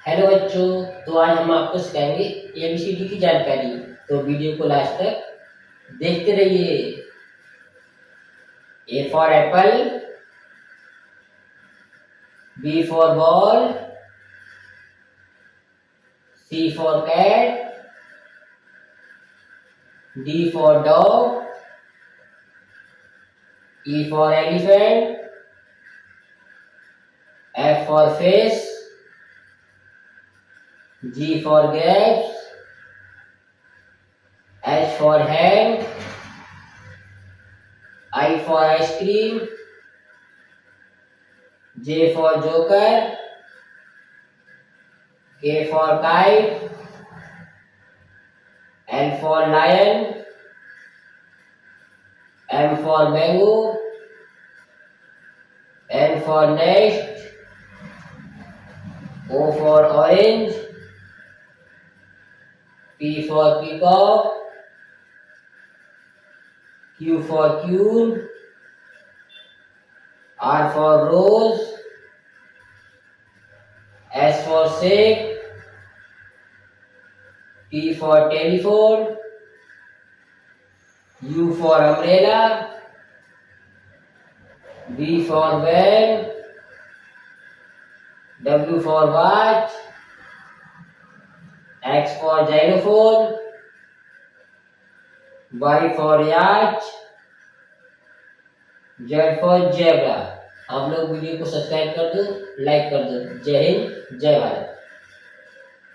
Hello बच्चों। तो आज हम आपको सिखाएंगे एबीसीडी की जानकारी। तो वीडियो को लास्ट तक देखते रहिए। A for apple, B for ball, C for cat, D for dog, E for elephant, F for fish, G for grapes, H for hand, I for ice cream, J for joker, K for kite, L for lion, M for mango, N for nest, O for orange, P for peacock, Q for queen, R for rose, S for snake, T for telephone, U for umbrella, V for van, W for watch, X for xylophone, Y for yacht, Z for zebra। आप लोग video को subscribe कर दो, like कर दो। जय हिंद, जय भारत।